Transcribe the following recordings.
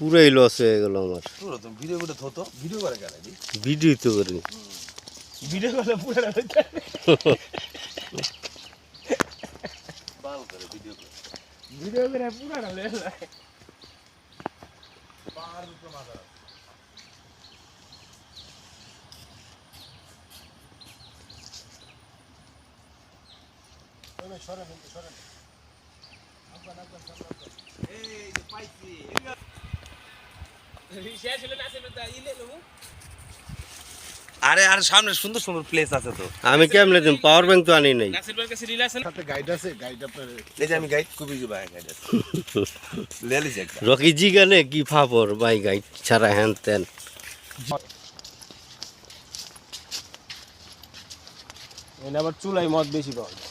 পুরাই লস হয়ে গেল আমার। পুরো তো ভিডিও করে থতো ভিডিও করে গেল ভিডিও তো করি ভিডিও করে পুরা বাল করে ভিডিও করে পুরা লে পাহাড় উপরে মাথা সরে সরে এই যে পাইছি শেষ হলো না আসলে তা ইলে লবো আরে আর সামনে সুন্দর সুন্দর প্লেস আছে তো আমি কেমনে দিম পাওয়ার ব্যাংক তো আনি নাই। নাসির ভাইয়ের কাছে রিল আছে না সাথে গাইড আছে, গাইড আপনার এই যে আমি গাইড খুবই ভাই গাইড আছে লেলি যে রকি জি গানে কি ফাপর ভাই গাইড ছাড়া হ্যান তেন। এনে আবার চুলাই মদ বেশি পাওয়া যায়।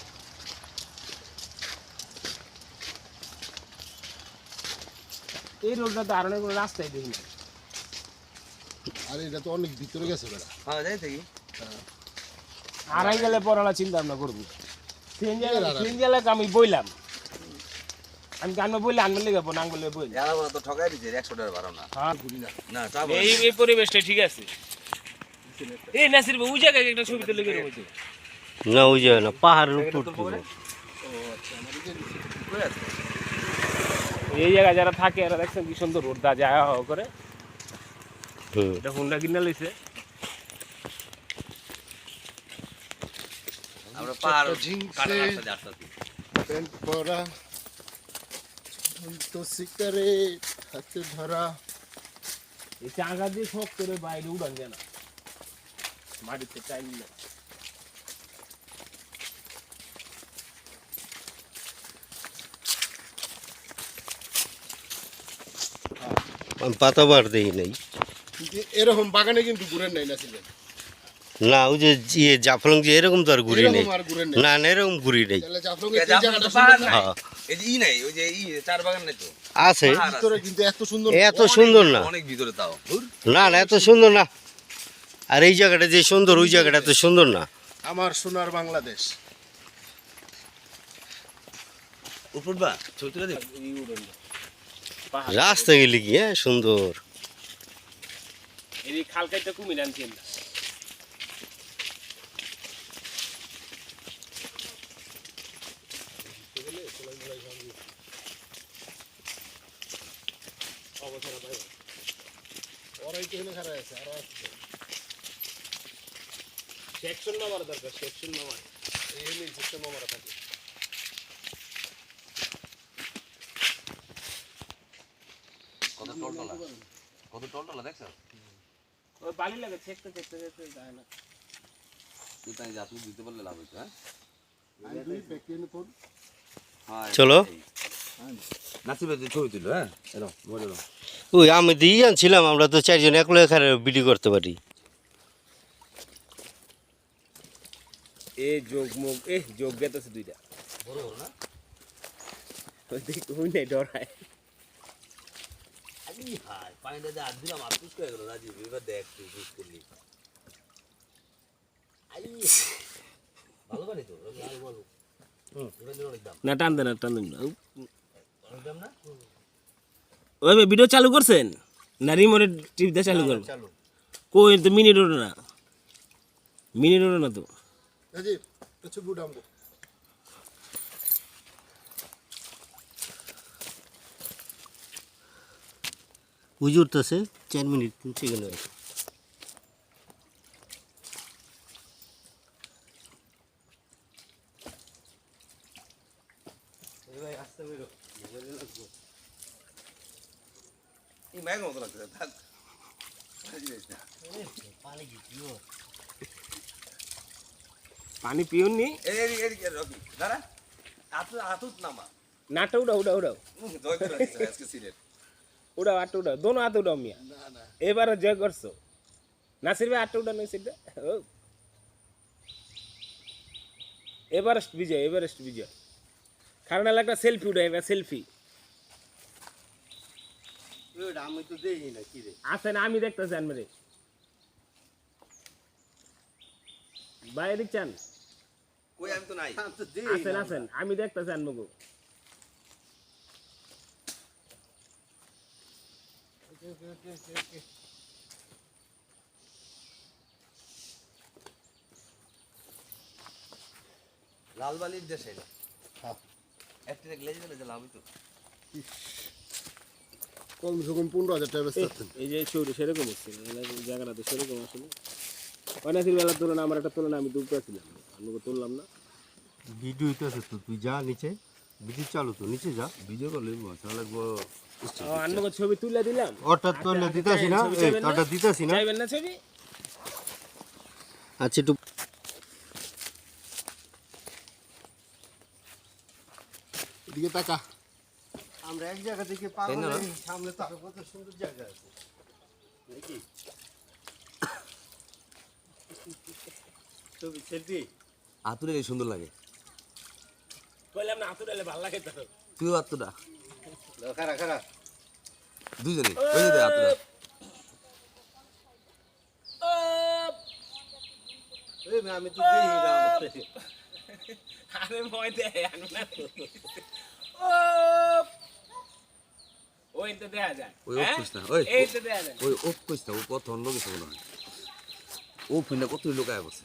এই রোডটা তো আরনের কোনো রাস্তাই দেখি না। আর এটা তো অনেক ভিতরে গেছে বেড়া। হ্যাঁ যাই থাকি আড়াই গেলে পড়ালা চিন্তা ভাবনা করবো। সিনজালে আমি বইলাম, আমি গান বইলে আনবে লেগে না বলে বই যারা বলা তো ঠকাই দিছে 100 টাকা ভাড়া না হ্যাঁ না তা এই পরিবেশটা ঠিক আছে। এই নাসির ভাই ওই জায়গায় একটা ছবি তুলে গেলে হইতো না ওই যায় না পাহাড়ের উপর এই জায়গায় যারা থাকে এরা দেখছেন কি সুন্দর রোড দা যায় হওয়া করে। এটা হুন্ডা কিনে লইছে। আমরা পাহাড় ঝিংসে কাটা রাস্তা যাচ্ছি প্যান্ট পরা তো সিগারেট হাতে ধরা। এই চাঙ্গা দিয়ে শখ করে বাইরে উড়ান যায় না, মাটিতে টাইম নেই। আমি পাতাবার দেই নাই। কিন্তু এরকম বাগানে কিন্তু ঘুরেন নাই নাছিলেন, না ওই যে ইয়ে জাফলং যে এরকম তো আর ঘুরি নেই। এরকম আর ঘুরেন নাই। না না এরকম ঘুরি নেই। তাহলে জাফলং এই এই জায়গাটা পাহাড় সুন্দর না? নাই হ্যাঁ এই যে ই নাই ওই যে ই চার বাগান নাই তো আছে ভিতরে কিন্তু এত সুন্দর এত সুন্দর না। অনেক ভিতরে তাও না না এত সুন্দর না। আর এই জায়গাটা যে সুন্দর ওই জায়গাটা এত সুন্দর না। আমার সোনার বাংলাদেশ। উপর বা ছবি তুলে দেব এই উড়ান রাস্তা গেলে কি হ্যাঁ সুন্দর। এই খাল কাইটা কুমির আনছেন না। ওরাই তো এখানে খারাপ আছে, আরো আসছে। সেকশন নামার দরকার, সেকশন নামার এই হলে সিস্টেম আমার থাকে। কত টলটলা দেখছ ওই বালি লাগে চেকতে যায় না। তুই তাই যা তুই দিতে বললে লাভ হইতো হ্যাঁ আমি দুই প্যাকেট ফোন চলো নাসিবে ছবি তুলো হ্যাঁ এলো বলে দাও ওই আমি দিয়ে আনছিলাম, আমরা তো চারজন একলো এখানে ভিডিও করতে পারি। এ যোগ মুগ এ যোগ গেতেছে দুইটা বড় বড় না ওই দিক ওই নাই ডরায়। আরে হাই পানিটা যে আর দিলাম আর পুষ্ক হয়ে গেল রাজীব এবার দেখ তুই পুষ করলি আই ভালো পানি তো আর বলো ওটা নিয়ে অনেক দাম না টান দেন না অনেক দাম না ওই ভিডিও চালু করছেন না রিমোটে টিপ দিয়ে চালু করব? চালু কই তো মিনিট ওঠে না, মিনিট ওঠে না তো। রাজীব কিছু গুড আমগো হুজুর তো সে 4 মিনিট 3 সেকেন্ড আছে। ভাই আসতে বেরো এই ম্যাগ মতো লাগছে থাক পানি কি পিও পানি পিউন নি এই এই রকি দাঁড়া আতুত নামা নাটা উড়াও জয় করে আজকে সিলেট উড়াও আটটা উড়াও দোনো হাতে উড়াও মিয়া। এবারে জয় করছো নাসির ভাই আটটা উড়ানো সেটা এভারেস্ট বিজয় কারণ একটা সেলফি উঠাই সেলফি আমি তো দেই না কি রে আসেন আমি দেখতেছি আনবে বাইরে দেখছেন কই আমি তো নাই আসেন আমি দেখতেছি আনবো লাল বালির দেশে না হ্যাঁ। একটা গ্লেজে দিলে লাভ হইতো কমসে কম 15,000 টাকা বেচতে পারতেন। এই যে ছবি সেরকম হচ্ছে জায়গাটা তো সেরকম আসলে অনেকের বেলার তুলনা আমার একটা তুলনা আমি দুটো ছিলাম আমি তুললাম না ভিডিও হইতেছে তো তুই যা নিচে ভিডিও চালু তো নিচে যা ভিডিও করলে তাহলে অন্য ছবি তুলে দিলাম ওটা তো দিতাছি না ওটা দিতাছি না চাইবেন না ছবি আচ্ছা একটু এদিকে তাকা। আমরা এক জায়গা থেকে তাই না? সামনে তো আরো কত সুন্দর জায়গা আছে নাকি ছবি সেলফি আতুরে সুন্দর লাগে কইলাম না আতুরালে ভালো লাগে তো তুইও আতুরা খারা খারা দুইজনে ওই যে আতুরা আমি তো দেখি না আরে মই দে আনু না ওই তো দেখা যায় ওই ওক কইছ না ওই এই তো দেখা যায় ওই ওক কইছ না ও কত অন্য কিছু মনে হয় ও ফিনা কত লোক আয় বসে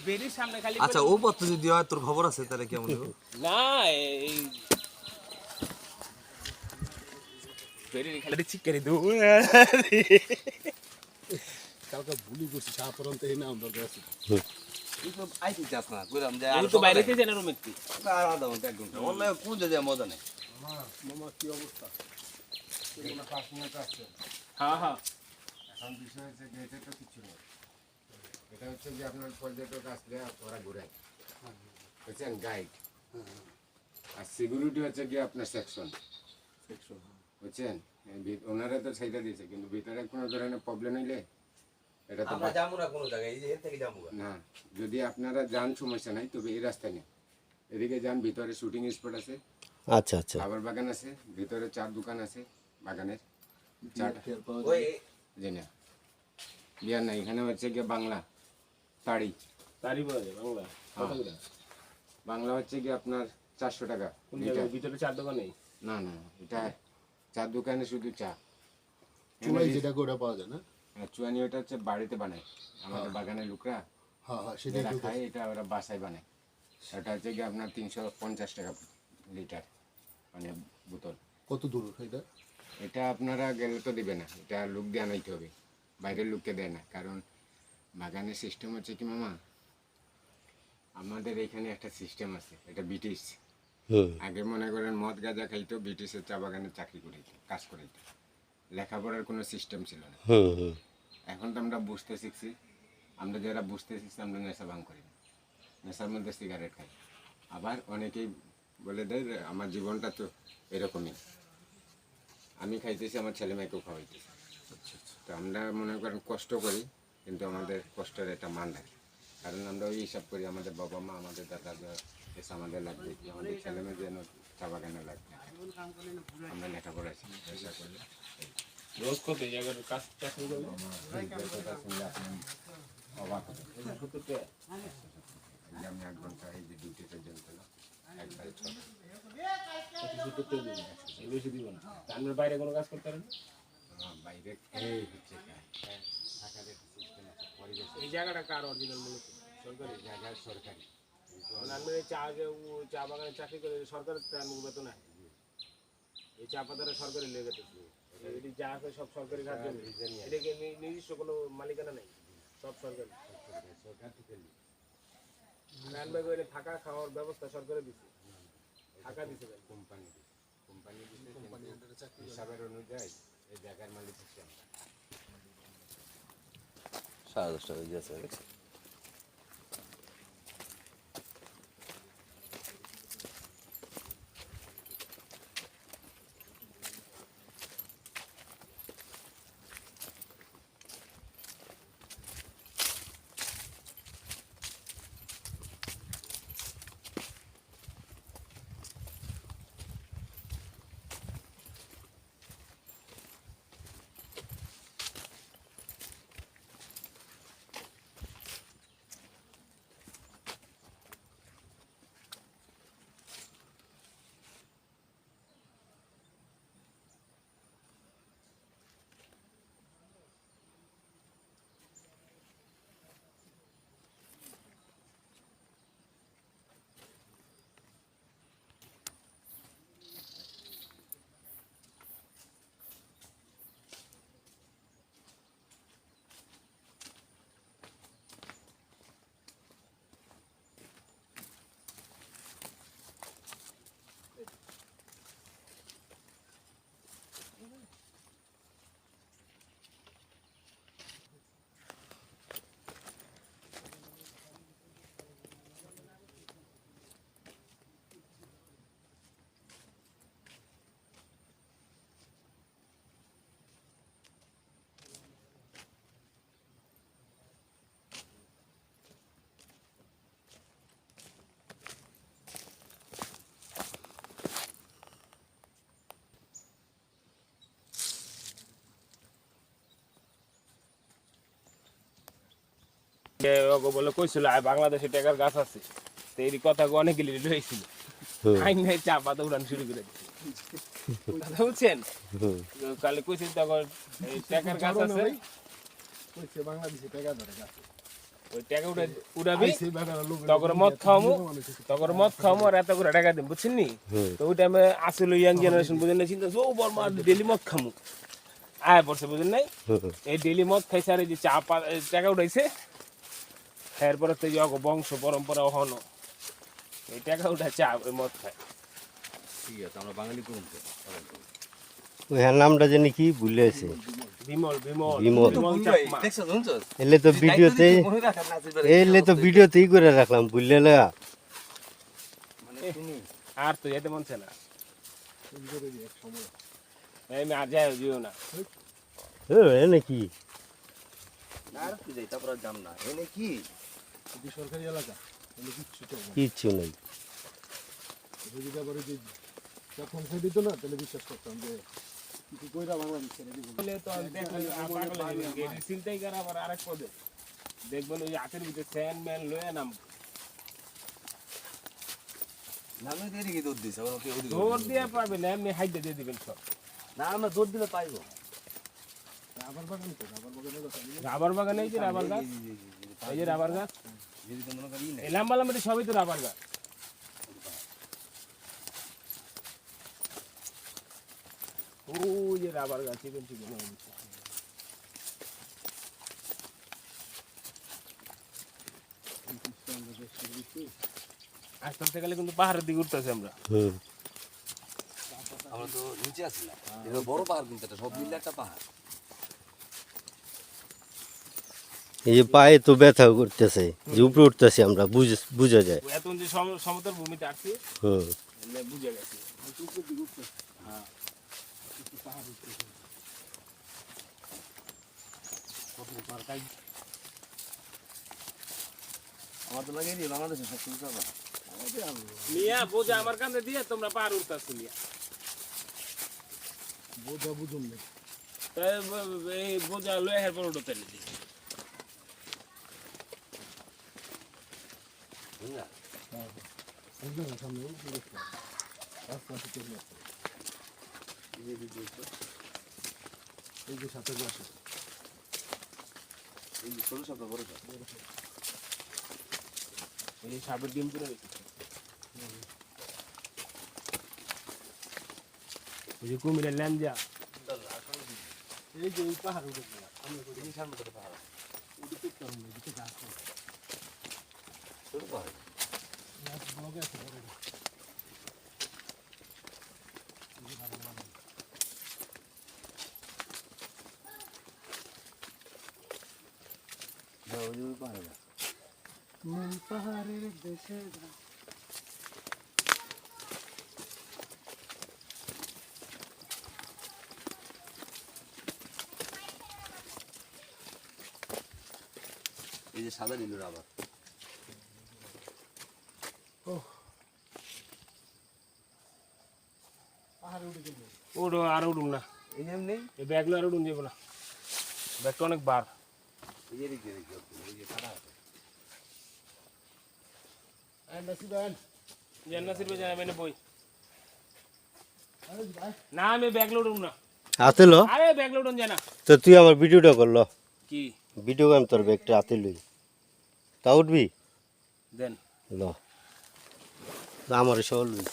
বেরির সামনে খালি আচ্ছা ও পথ যদি হয় তোর খবর আছে তাহলে কেমন হবে না এই বেরির খালি চিকেন দো কালকে ভুলি করছি সাপরন্ত এই নাম দরকার আছে। এই তো আইছি যাস না কইরাম যে আমি তো বাইরেতে জানা রুম একটু আর আধা ঘন্টা 1 ঘন্টা অনলাইন কোন জায়গায় মজা নেই মামা কি অবস্থা? কোনো 5 মিনিট আসছে। হ্যাঁ হ্যাঁ এখন বিষয় হচ্ছে যে এটা তো কিছু নেই, এটা হচ্ছে যে আপনার পর্যটক আসলে ওরা ঘুরায় বুঝছেন, গাইড। আর সিকিউরিটি হচ্ছে গিয়ে আপনার সেকশন বুঝছেন, ওনারা তো সেইটা দিয়েছে, কিন্তু ভিতরে কোনো ধরনের প্রবলেম হইলে এটা তো আমরা যাবো না কোনো জায়গায় এই যে এর থেকে যাবো না, যদি আপনারা যান সমস্যা নাই, তবে এই রাস্তায় নেই, এদিকে যান, ভিতরে শুটিং স্পট আছে, আচ্ছা আচ্ছা খাবার বাগান আছে, ভিতরে 4 দোকান আছে বাগানের 4টা ওই জি না বিয়ার না, এখানে হচ্ছে গিয়ে বাংলা তাড়ি, তারি বলে বাংলা কত করে বাংলা হচ্ছে কি আপনার 400 টাকা কোন লিটার। জায়গায় ভিতরে চার দোকান নেই না না, এটা চার দোকানে শুধু চা। চুলাই যেটা করে পাওয়া যায় না? আর চুয়ানি ওটা হচ্ছে বাড়িতে বানায়, আমাদের বাগানের লোকরা হ্যাঁ হ্যাঁ, সেটাই যারা তো খায়, এটা ওরা বাসায় বানায়। এটা হচ্ছে কি আপনার 350 টাকা লিটার, মানে বোতল। কত দূর এটা? এটা আপনারা গেলে তো দিবে না, এটা লোক দিয়ে আনাইতে হবে, বাইরের লোককে দেয় না, কারণ বাগানের সিস্টেম হচ্ছে কি মামা, আমাদের এখানে একটা সিস্টেম আছে, এটা ব্রিটিশ। হুম আগে মনে করেন মদ গাঁজা খাইতো, ব্রিটিশের চা বাগানে চাকরি করিত, কাজ করিত, লেখাপড়ার কোনো সিস্টেম ছিল না। হুম হুম এখন তো আমরা বুঝতে শিখছি, আমরা যারা বুঝতে শিখছি আমরা নেশা ভাঙ করি না, নেশার মধ্যে সিগারেট খাই। আবার অনেকেই বলে দেয় যে আমার জীবনটা তো এরকমই, আমি খাইতেছি, আমার ছেলে মেয়েকেও খাওয়াইতেছি। তো আমরা মনে করেন কষ্ট করি, কিন্তু আমাদের কষ্টের একটা মান রাখি, কারণ আমরা ওই হিসাব করি, আমাদের বাবা মা, আমাদের দাদা এসে আমাদের লাগবে, কি আমাদের ছেলে মেয়ে যেন চা বাগানে লাগবে, আমরা লেখাপড়া শিখি, চেষ্টা করলে রোজ কত জায়গার কাজ চাকরি করলে অবাক হবে। 70 টাকা এই যে আমি 1 ঘন্টা এই যে ডিউটিতে জয়েন করলাম, একবারে 6 এই বেশি দিব না আমরা বাইরে কোনো কাজ করতে পারেন বাইরে এই হচ্ছে কাজ, থাকার একটা সিস্টেম আছে, পরিবেশ এই জায়গাটা কার অরিজিনাল মূলত সরকারি জায়গায় সরকারি, মানে আমি এই চা বাগানে চাকরি করে সরকারের বেতন হয় এই চা পাতাটা সরকারি লেগে গেছে এটি যা আছে সব সরকারি খাদ্য এটাকে নিজস্ব কোনো মালিকানা নেই, সব সরকারি। সরকার থেকে নিই। রানবাই করে থাকা খাওয়ার ব্যবস্থা সরকারে দিচ্ছে, থাকা দিচ্ছে কেন? কোম্পানি হিসাবের অনুযায়ী এই জায়গার মালিক হচ্ছে আমরা। 10:30 টাকা দিয়েছে ওকে বলে কইছিল আয় বাংলাদেশে টাকার গাছ আছে তো এই কথা অনেক গেলে লইছিল আইন নাই চা পাতা উড়ান শুরু করে দিছে কথা বুঝছেন কালে কইছিল তখন এই টাকার গাছ আছে কইছে বাংলাদেশে টাকা ধরে গাছে ওই টাকা উড়াবি সেই বাগানে লোক তখন মদ খাওয়ামো আর এত করে টাকা দিন বুঝছেন নি তো ওই টাইমে আসলে ইয়াং জেনারেশন বুঝেন না চিন্তা ও বর্মা ডেলি মদ খামু আয় পড়ছে বুঝেন নাই এই ডেলি মদ খাইছে আর এই যে টাকা উঠাইছে এরপরে তো এই বংশ পরম্পরা হনো এই টাকা উঠা চা ওই মদ খায় ঠিক আছে আমরা বাঙালি করুন তো ওই হ্যাঁ নামটা জানি কি ভুলে আছে বিমল বিমল। চাকমা। দেখছো শুনছস এলে তো ভিডিওতে এলে তো ভিডিওতেই করে রাখলাম বুঝলে না মানে তুমি আর তো যেতে মন চায় না এই আমি আর যাই যেও না এনে কি আর কি যাই তারপর আর যাম না এনে কি এটি সরকারি এলাকা এখানে কিচ্ছু চলবে না। কিচ্ছু নেই এটা যদি আবার ওই যে যখন খেয়ে দিত না তাহলে বিশ্বাস করতাম যে কিছু কইরা বাংলাদেশ ছেড়ে দিব বলে তো দেখলে পাগল হয়ে যাবে এই চিন্তাই করে আবার আরেক পদে দেখবেন ওই হাতের ভিতরে স্যান্ড ম্যান লয়ে নাম নামে দিয়ে কি দৌড় দিছে ওকে ওদিকে দৌড় দিয়ে পারবে না এমনি হাইটে দিয়ে দিবেন সব না আমরা দৌড় দিলে পাইবো আবার বাগান তো আবার বাগানে কথা রাবার বাগান এই যে রাবার গাছ এই যে রাবার গাছ যদি তো মনে করি এই লম্বা লম্বা সবই তো রাবার গাছ ও যে রাবার গাছ চিকন চিকন হয়ে গেছে আস্তে আস্তে গেলে কিন্তু পাহাড়ের দিকে উঠতেছি আমরা আমরা তো নিচে আছি না এটা বড় পাহাড় কিন্তু এটা সব মিলে একটা পাহাড় এই যে পায়ে তো ব্যথা করতেছে যে উপরে উঠতেছি আমরা বুঝা যায় এত যে সমতল ভূমিতে আসছি বুঝে গেছি হ্যাঁ আমার তো লাগে নি বাংলাদেশে সব কিছু পাবা মিয়া বোঝা আমার কাছে দিয়ে তোমরা পার উঠতেছো মিয়া বোঝা বুঝুন না এই বোঝা লয়ে হের পর উঠতে নিদি বুঝলা একদম সামনে রাস্তা আছে চলে আসছে এই যে সাথে আসে এই যে ছোট সব বড় সব এই সাপের ডিম করে রেখেছি এই যে কুমিরের ল্যাঞ্জা এই যে এই পাহাড় উঠে গেল আমরা কই এই সামনে কত পাহাড় উঠে দেখতে হবে না দিকে গাছ ছোট পাহাড় ব্লগে আছে বড় দাও ওই পাহাড় নীল পাহাড়ের দেশে এই যে সাদা নীল রাবার পাহাড়ে উঠে গেল ওড়ো আর উড়ুম না এই যে এমনি এই ব্যাগলো আর উড়ুন যাবো না ব্যাগটা অনেক বার এই যে দেখি এই যে কাটা আছে আই নাসিবান জান্নাতির বে জানা মেনে বই আরে ভাই না আমি ব্যাগলো উড়ুম না হাতে লো আরে ব্যাগলো উড়ুন জানা তো তুই আমার ভিডিওটা করলো কি ভিডিও আমি তোর ব্যাগটা হাতে লই তা উঠবি দেন ল আমার সহ লই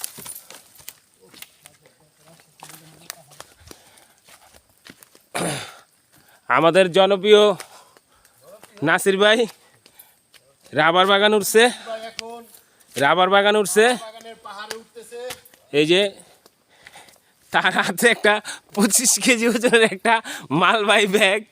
আমাদের জনপ্রিয় নাসির ভাই রাবার বাগান উঠছে এখন রাবার বাগান উঠছে বাগানের পাহাড়ে উঠতেছে এই যে তার হাতে একটা 25 কেজি ওজনের একটা মালবাহী ব্যাগ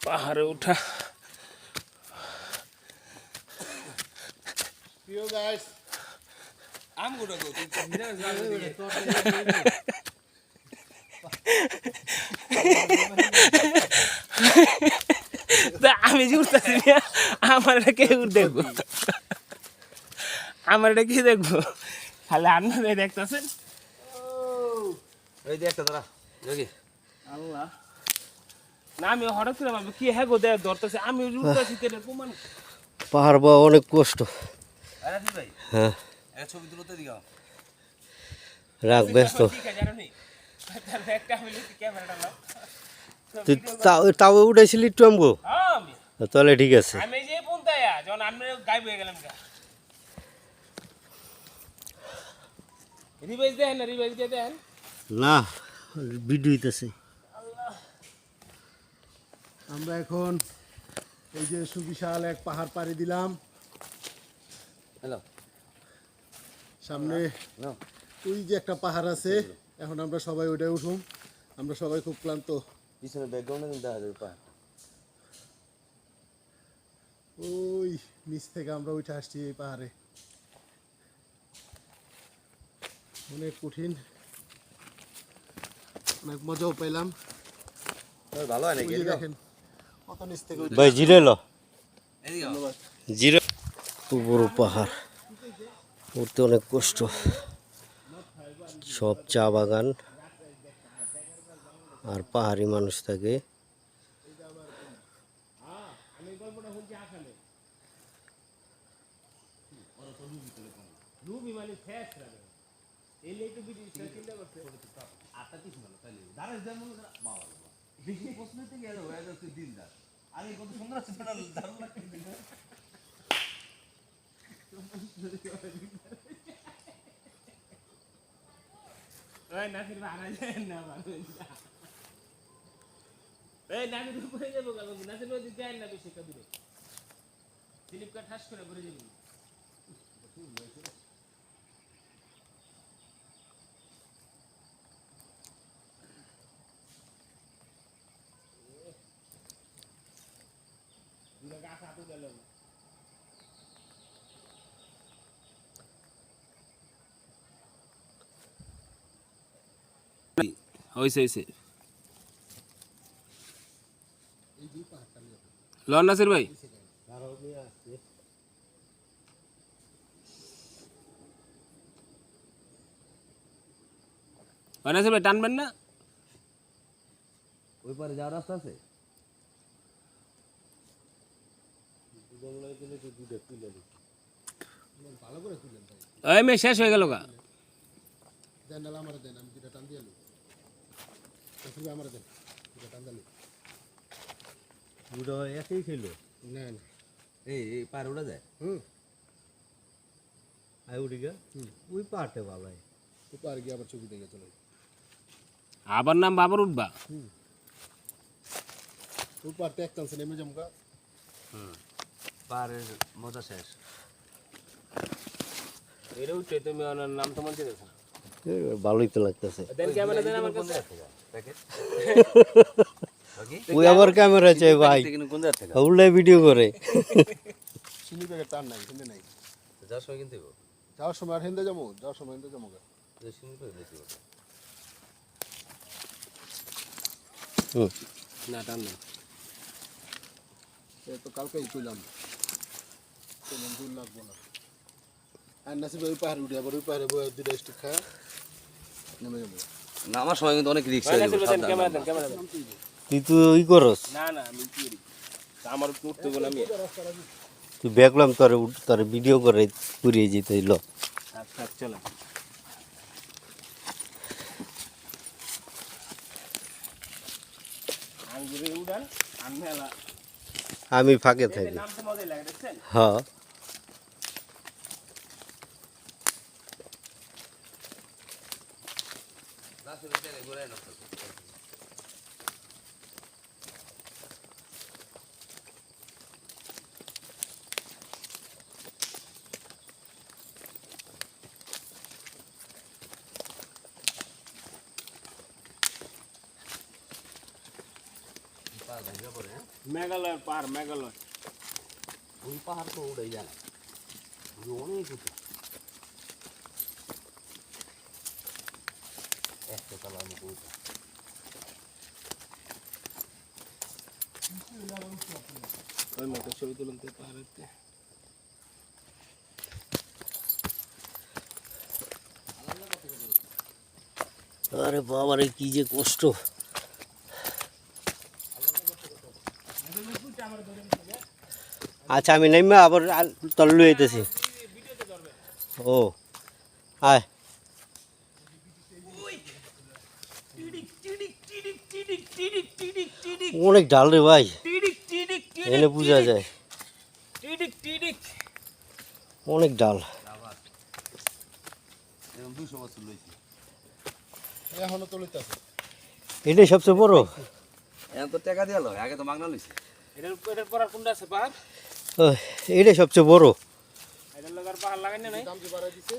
পাহাড়ে ওঠা প্রিয় গাইস আম গুলো গো তা আমি যে উঠতেছি না, আমার এটা কে দেখবো, আমার এটা কি দেখবো, খালি আপনারাই দেখতেছেন। এই যে একটা দাঁড়া যোগী আল্লাহ, না আমি হঠাৎ করে ভাবি কি হ্যাঁ গো দেখ ধরতেছে, আমি উঠতেছি তেলে প্রমাণ। পাহাড় বা অনেক কষ্ট। রাজীব ভাই হ্যাঁ একটা ছবি তুলতে দিও রাখ ব্যস্ত। ঠিক আছে জানো নি, তাহলে একটা আমি লিখি ক্যামেরাটা নাও। তুই তাও উঠেছিলি একটু আমগো, হ্যাঁ আমি তাহলে ঠিক আছে। আমি যে পন্থায়া যখন আমি গায়েব হয়ে গেলাম গা। রিভাইজ দেন না, রিভাইজ দিয়ে দেন। না ভিডিও হইতেছে। আমরা এখন এই যে সুবিশাল এক পাহাড় পাড়ি দিলাম, হ্যালো সামনে নাও ওই যে একটা পাহাড় আছে, এখন আমরা সবাই ওইটাই উঠুম। আমরা সবাই খুব ক্লান্ত, পিছনে ব্যাকগ্রাউন্ডে কিন্তু দেখা যাবে পাহাড় ওই নিচ থেকে আমরা উঠে আসছি এই পাহাড়ে। অনেক কঠিন, অনেক মজাও পেলাম। ভালো হয় ওই নাকি যে দেখেন কত নিচ থেকে উঠে ভাই জিরে লো, এদিকে জিরে। বড় পাহাড়, উঠতে অনেক কষ্ট। সব চা বাগান আর পাহাড়ি মানুষ থাকে। রুবি মানে ফেস লাগে এই লেটু বিডি চিন্তা করতে আটটা কিছু ভালো তাইলে দাঁড়াই যেমন বাবা বেশি প্রশ্ন থেকে গেল হয়ে যাচ্ছে দিনদার আরে কত সুন্দর আছে দারুণ লাগছে ওই নাসির ভাড়া যায় না ভালো এই নাসির উপরে যাবো গা নাসির ওই দিকে যায় না বেশি কবিরে স্লিপ কাট ঠাস করে ঘুরে যাবি হইছে হইছে লন নাসির ভাই নাসির ভাই টানবেন না ওই পারে যাওয়ার রাস্তা আছে ওই মে শেষ হয়ে গেল গা দেন, আমার দেন, আমি দুটা টান দিয়ে আলু আমার দেন, দুটা টান দিলি। পুরো একই ছিল। না না, এই পার উড়া যায় আই উঠি গা, ওই পাহাড়টা ভালো হয়। তো পার গিয়ে আবার ছবি দেখে চলে আবার নাম বাবার উঠবা ওই পারতে এক চান্সে নেমে যাবো। পারের মজা শেষ এটা উঠে তুমি ওনার নাম তো মনে দেখো ভালোই তো লাগতেছে। দেন ক্যামেরা দেন আমার কাছে প্যাকেট ওই আবার ক্যামেরা চাই ভাই, কোন জায়গা থেকে উল্লে ভিডিও করে। চিনি প্যাকেট টান নাই, হিন্দে নাই। যাওয়ার সময় কিনতে হবে যাওয়ার সময় আর হিন্দে যাবো, যাওয়ার সময় হিন্দে যাবো। চিনি প্যাকেট বেশি হবে না টান না সে তো কালকেই কইলাম তেমন দূর লাগবো না। আর নাসিব ওই পাহাড়ে উঠে আবার ওই পাহাড়ে বয়ে দুটা স্টিক খায় নেমে যাবো। নামার সময় কিন্তু অনেক রিস্ক নাসির ভাই দেন ক্যামেরা দেন ক্যামেরা দেন তুই তো ওই করস, না না আমি কি করি আমার উঠতে গেল আমি তুই দেখলাম তোর ভিডিও করে পুড়িয়ে যেতে হইলো। আচ্ছা চলো আঙ্গুরে উড়ান আমি আলা আমি ফাঁকে থাকি। নাম তো মজাই লাগে দেখছেন হ্যাঁ মেঘালয় পার মেঘালয় ওই পাহাড় তো উড়ে যায় না অনেক উঁচু একটা তলার মতো উঁচু ওই মতো ছবি তুলুন তো পাহাড়েতে। আরে বাবারে কি যে কষ্ট। আচ্ছা আমি নেমে আবার তল লুয়ে যেতেছি। ও আয় অনেক ডাল রে ভাই, এনে বোঝা যায় অনেক ডাল। এরকম 200 বছর লইছে এখনো তো লইতাছে। এটাই সবচেয়ে বড়। এখন তো টাকা দিয়ালো, আগে তো মাগনা লইছে। এটার পর আর কোনটা আছে পাহাড়? এটাই সবচেয়ে বড়। এটার লাগার পাহাড় লাগাই না নাই? দাম যে বাড়াই দিছে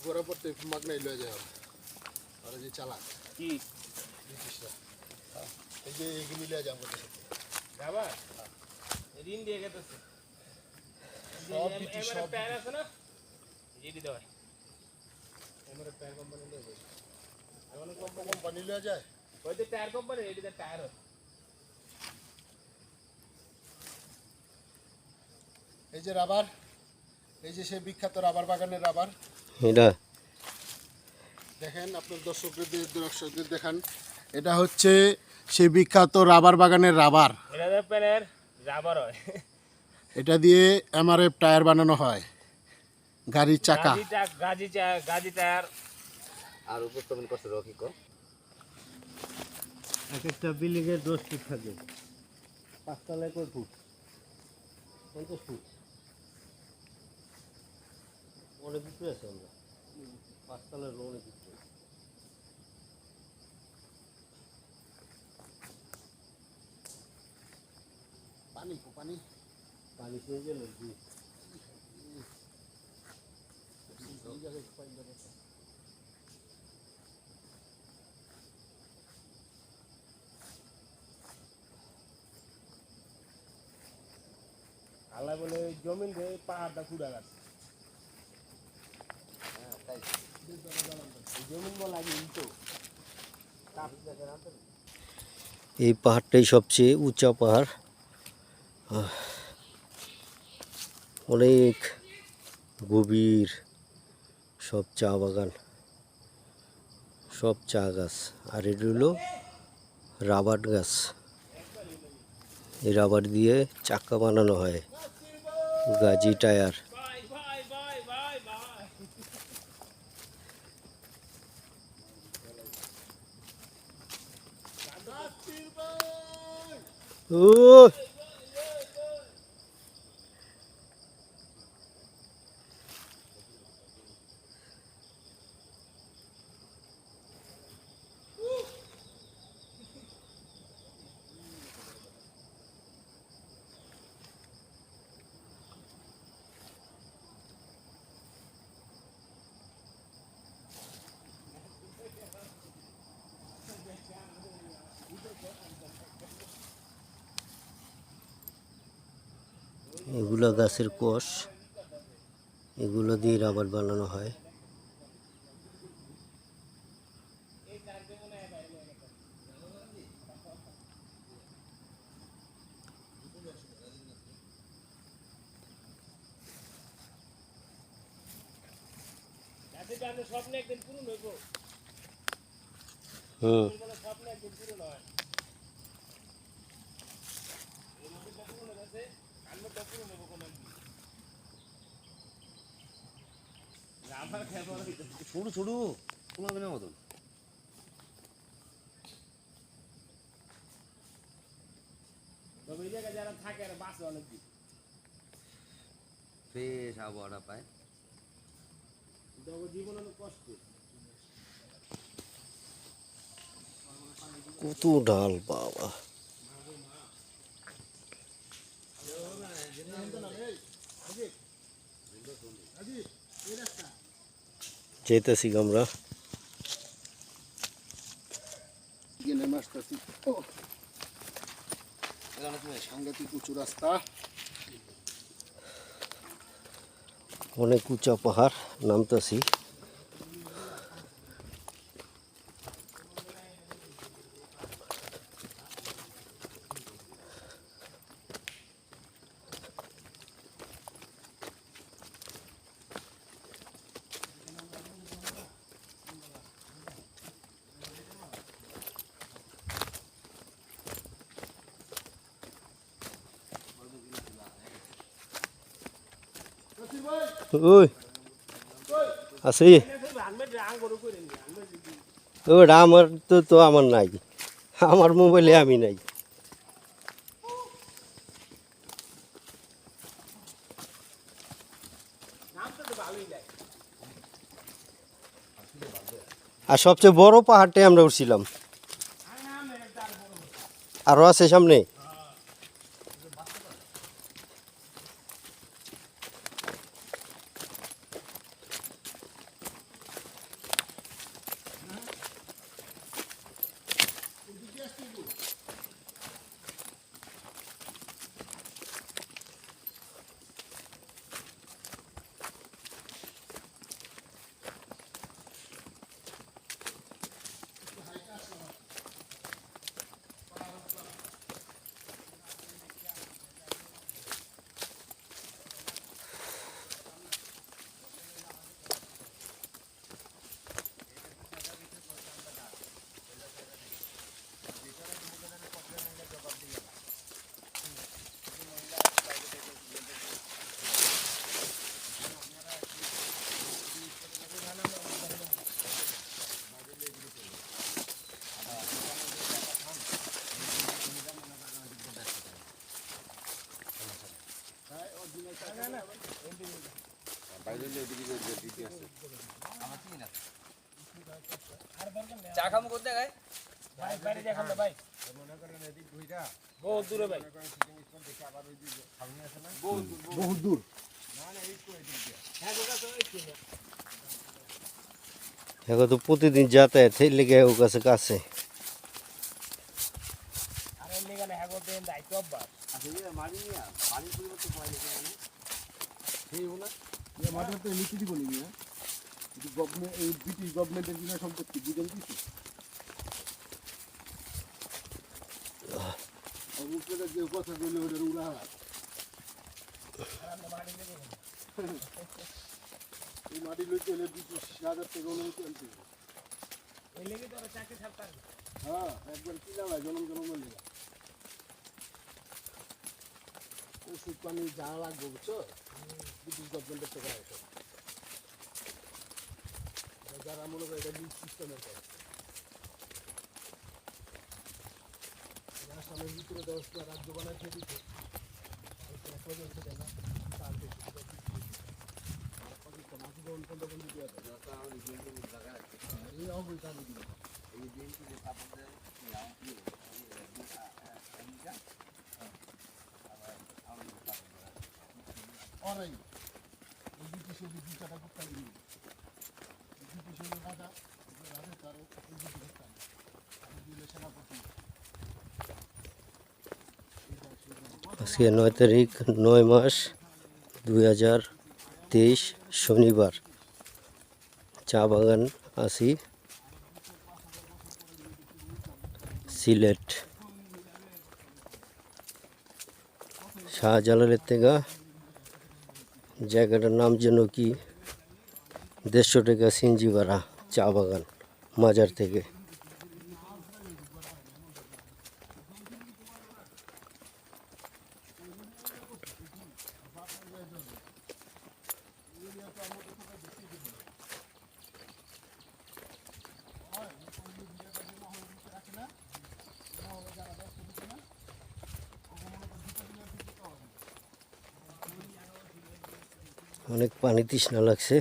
ঘোরা পড়তে মাগনাই লয়ে যায় আর এই যে চালাক কি ব্রিটিশরা এই যে এগুলি লয়ে যায় আমাদের সাথে যাবা? ঋণ দিয়ে গেতেছে সব ব্রিটিশ সব টায়ার আছে না, যেটি দেওয়া আমার টায়ার কোম্পানি লয়ে যায়। এমন কোম্পানি লয়ে যায়। ওই যে টায়ার কোম্পানি, এটিতে টায়ার হয়। এই যে রাবার, এই যে সেই বিখ্যাত রাবার বাগানের রাবার এটা দেখেন, আপনার দর্শকদের দেখান। এটা হচ্ছে সেই বিখ্যাত রাবার বাগানের রাবার। এটা প্যানের রাবার হয়। এটা দিয়ে এমআরএফ টায়ার বানানো হয়, গাড়ির চাকা। গাজি টায়ার। আর উপস্থাপন করছে রকি কো এক একটা বিল্ডিং এর 10 ফুট থাকে, 5 তলায় কয় ফুট? 50 ফুট। অনেক কিছু আছে আমরা 5 তলার অনেক কিছু। পানি পানি পানি খেয়ে গেল জি। আল্লাহ বলে জমিন রে পাহাড়টা কুড়া গেছে। জমিন বলা কিন্তু এই পাহাড়টাই সবচেয়ে উঁচা পাহাড়। অনেক গভীর, সব চা বাগান, সব চা গাছ। আর এটা হলো রাবার গাছ। এই রাবার দিয়ে চাকা বানানো হয়, গাজি টায়ার। ভাই ভাই ভাই ভাই ভাই ও এগুলো গাছের কোষ, এগুলো দিয়ে রাবার বানানো হয়। স্বপ্নে একদিন পূরণ হইব। হুম স্বপ্নে একদিন পূরণ হয়। এই মধ্যে পূরণ হয়ে গেছে, আনন্দটা পূরণ হইব কোন একদিন। আমার খেয়াল ছোট ছোট তোমার বিনা মতন তবে এই জায়গায় যারা থাকে আর বাঁচে অনেকদিন। ফ্রেশ আবহাওয়াটা পায়। কিন্তু ওর জীবন অনেক কষ্ট। কত ডাল বাবা। যেতেছি আমরা। গেলে মাসটাছি সাংঘাতিক উঁচু রাস্তা, অনেক উঁচা পাহাড়, নামতেছি। ওই আছে ওটা আমার তো আমার নাই, আমার মোবাইলে আমি নাই। আর সবচেয়ে বড় পাহাড়টাই আমরা উঠছিলাম, আরো আছে সামনে। চা খামু করতে গায় বাইরে দেখান না ভাই, বহুত দূরে ভাই, বহুত দূর। এখন তো প্রতিদিন যাতায়াত এই লেগে ও কাছে কাছে। আর এর লেগে না হ্যাগো দেন দায়িত্ব অব্বাস এই মাঠে তো লিখে দিব নি মিয়া, কিন্তু গভর্নমেন্ট এই ব্রিটিশ গভর্নমেন্টের বিনা সম্পত্তি বুঝেন কিছু অবুকের যে কথা বলে ওদের উড়া এই মাটি লইতে হলে ব্রিটিশ রাজার থেকে অনুমতি আনতে হবে। এই লেগে তো ওরা চাকরি ছাড়তে পারবে। হ্যাঁ একবার কিনা ভাই জনম লেগে ওষুধ পানি যা লাগবে বুঝছো ব্রিটিশ গভর্নমেন্টের থেকে আসে, যারা মনে করে এটা লিগ সিস্টেমের করে আসামের ভিতরে 10টা রাজ্য বানাইছে দিচ্ছে অরাই এই ব্রিটিশ বিচারটা করতে ব্রিটিশ রাজা রাজা তার সেনাপতি। আজকে 9 তারিখ 9 মাস 2023 শনিবার। চা বাগান আছি সিলেট। শাহজালালের থেকে জায়গাটার নাম যেন কি 150 টাকা সিঞ্জি ভাড়া, চা বাগান মাজার থেকে। অনেক পানি তৃষ্ণা লাগছে।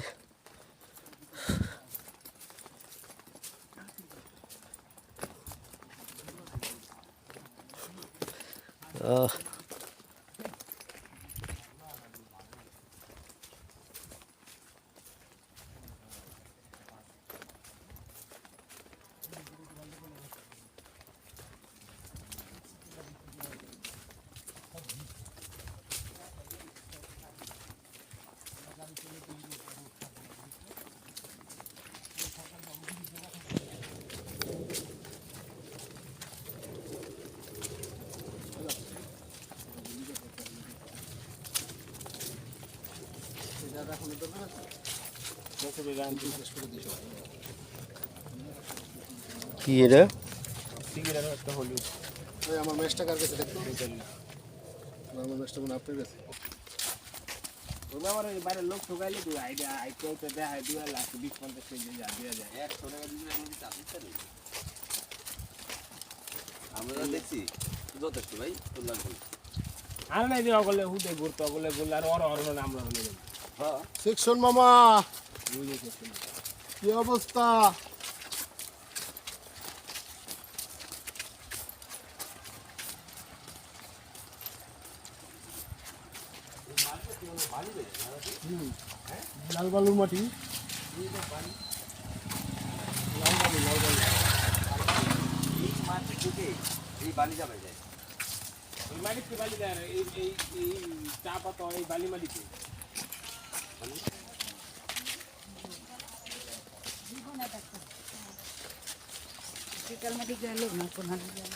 কি এটা? আমার ম্যাচটা কার কাছে দেখতো, আমার ম্যাচটা মনে আপনার কাছে। ওই আমার ওই বাইরের লোক ঠকাইলে তুই আইডিয়া আইতে দেখায় 2 লাখ 20-50 কেজি যা দিয়ে যায় 100 টাকা দিলে আমি চাকরি চাই আমরা দেখছি যথেষ্ট ভাই তোর লাগবে আর নাই যে অগলে হুদে ঘুরতে অগলে ঘুরলে আর অর নাম রাখলে হ্যাঁ সেকশন মামা বুঝেছিস কি অবস্থা? লাল বালু মাটি এই মাছ থেকে এই বালি যাবে যায় এই মাটি কি বালি দেয় এই চা পাতা এই বালি মাটিতে বিকাল মাটি গেল না কোন হাতে গেল